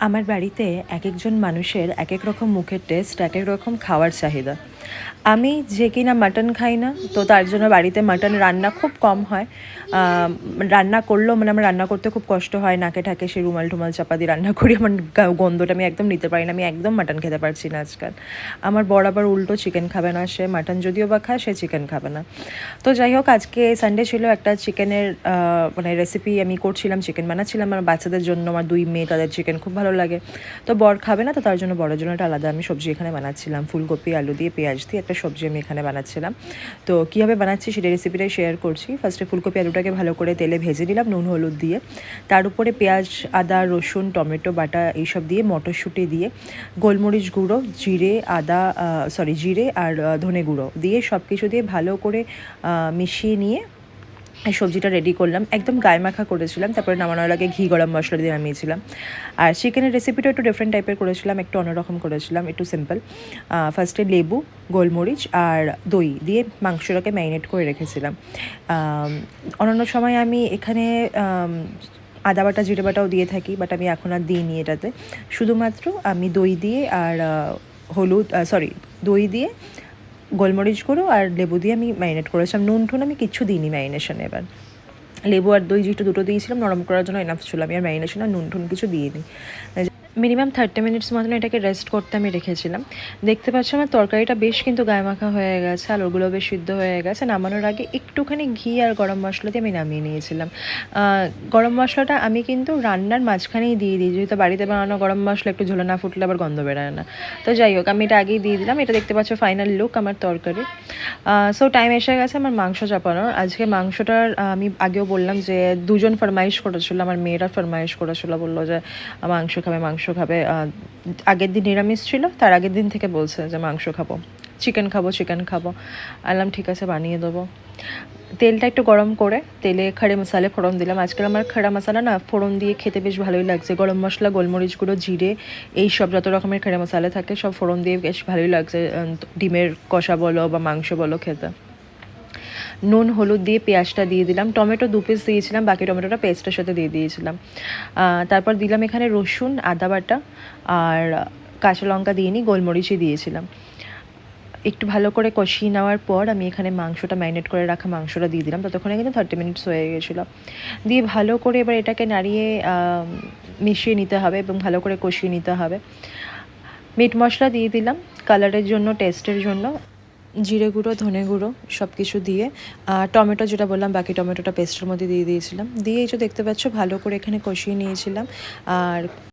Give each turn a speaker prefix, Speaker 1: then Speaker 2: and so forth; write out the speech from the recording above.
Speaker 1: আমার বাড়িতে একেকজন মানুষের একেক রকম মুখের টেস্ট, একেক রকম খাওয়ার চাহিদা। আমি যে কিনা মাটন খাই না, তো তার জন্য বাড়িতে মাটন রান্না খুব কম হয়। রান্না করলেও আমার রান্না করতে খুব কষ্ট হয়, নাকে ঠাকে সে রুমাল টুমাল চাপা দিয়ে রান্না করি। আমার গন্ধটা আমি একদম নিতে পারি না, আমি একদম মাটন খেতে পারছি না আজকাল। আমার বর আবার উল্টো চিকেন খাবে না, সে মাটন যদিও বা খায়, সে চিকেন খাবে না। তো যাই হোক, আজকে সানডে ছিল, একটা চিকেনের রেসিপি আমি করছিলাম, চিকেন বানাচ্ছিলাম আমার বাচ্চাদের জন্য। আমার 2 মেয়ে, তাদের চিকেন খুব ভালো লাগে। তো বর খাবে না, তো তার জন্য বড়ের জন্য একটা আলাদা আমি সবজি এখানে বানাচ্ছিলাম, ফুলকপি আলু দিয়ে পেঁয়াজ দিয়ে একটা সবজি আমি এখানে বানাচ্ছিলাম। তো কীভাবে বানাচ্ছি সেটা রেসিপিটাই শেয়ার করছি। ফার্স্টে ফুলকপি আলুটাকে ভালো করে তেলে ভেজে নিলাম নুন হলুদ দিয়ে। তার উপরে পেঁয়াজ আদা রসুন টমেটো বাটা এইসব দিয়ে, মটরশুঁটি দিয়ে, গোলমরিচ গুঁড়ো, জিরে আর ধনে গুঁড়ো দিয়ে সব কিছু দিয়ে ভালো করে মিশিয়ে নিয়ে এই সবজিটা রেডি করলাম। একদম গায়ে মাখা করেছিলাম। তারপরে নামানোর আগে ঘি গরম মশলা দিয়ে নামিয়েছিলাম। আর চিকেনের রেসিপিটা একটু ডিফারেন্ট টাইপের করেছিলাম, একটু অন্যরকম করেছিলাম, একটু সিম্পল। ফার্স্টে লেবু, গোলমরিচ আর দই দিয়ে মাংসটাকে ম্যারিনেট করে রেখেছিলাম। অন্যান্য সময় আমি এখানে আদা বাটা জিরে বাটাও দিয়ে থাকি, বাট আমি এখন আর দিইনি এটাতে। শুধুমাত্র আমি দই দিয়ে আর দই দিয়ে, গোলমরিচ গুঁড়ো আর লেবু দিয়ে আমি ম্যারিনেট করেছিলাম। নুন টুন আমি কিচ্ছু দিইনি ম্যারিনেশনে। এবার লেবু আর দই যেহেতু দুটো দিয়েছিলাম, নরম করার জন্য এনাফ ছিল, আমি আর ম্যারিনেশন আর নুন টুন কিছু দিইনি। মিনিমাম 30 মিনিটস মতন এটাকে রেস্ট করতে আমি রেখেছিলাম। দেখতে পাচ্ছি আমার তরকারিটা বেশ কিন্তু গায়ে মাখা হয়ে গেছে, আলুগুলো বেশ সিদ্ধ হয়ে গেছে। নামানোর আগে একটুখানি ঘি আর গরম মশলা দিয়ে আমি নামিয়ে নিয়েছিলাম। গরম মশলাটা আমি কিন্তু রান্নার মাঝখানেই দিয়ে দিই, যেহেতু বাড়িতে বানানো গরম মশলা একটু ঝোলে না ফুটলে আবার গন্ধ বেরোয় না। তো যাই হোক, আমি এটা আগেই দিয়ে দিলাম। এটা দেখতে পাচ্ছ ফাইনাল লুক আমার তরকারি। সো টাইম এসে গেছে আমার মাংস চাপানোর। আজকে মাংসটার আমি আগেও বললাম যে দুজন ফরমাইশ করেছিল, আমার মেয়েরা ফরমাইশ করেছিল, বললো যে মাংস খাবে মাংস খাবে। আগের দিন নিরামিষ ছিল, তার আগের দিন থেকে বলছে যে মাংস খাবো, চিকেন খাবো চিকেন খাবো। আনলাম ঠিক আছে, বানিয়ে দেবো। তেলটা একটু গরম করে তেলে খড়ে মশালে ফোড়ন দিলাম। আজকাল আমার খড়া মশলা না ফোড়ন দিয়ে খেতে বেশ ভালোই লাগছে। গরম মশলা, গোলমরিচ গুঁড়ো, জিরে, এইসব যত রকমের খড়ে মশলা থাকে সব ফোড়ন দিয়ে বেশ ভালোই লাগছে ডিমের কষা বলো বা মাংস বলো খেতে। নুন হলুদ দিয়ে পেঁয়াজটা দিয়ে দিলাম। টমেটো 2 পিস দিয়েছিলাম, বাকি টমেটোটা পেস্টের সাথে দিয়ে দিয়েছিলাম। তারপর দিলাম এখানে রসুন আদা বাটা আর কাঁচা লঙ্কা দিয়ে নিই, গোলমরিচই দিয়েছিলাম। একটু ভালো করে কষিয়ে নেওয়ার পর আমি এখানে মাংসটা ম্যারিনেট করে রাখা মাংসটা দিয়ে দিলাম। ততক্ষণে কিন্তু 30 মিনিটস হয়ে গেছিলো। দিয়ে ভালো করে এবার এটাকে নাড়িয়ে মিশিয়ে নিতে হবে এবং ভালো করে কষিয়ে নিতে হবে। মিট মশলা দিয়ে দিলাম কালারের জন্য, টেস্টের জন্য। জিরে গুঁড়ো, ধনে গুঁড়ো সব কিছু দিয়ে টমেটো যেটা বললাম, বাকি টমেটোটা পেস্টের মধ্যে দিয়ে দিয়েছিলাম। দিয়ে এই যে দেখতে পাচ্ছ ভালো করে এখানে কষিয়ে নিয়েছিলাম। আর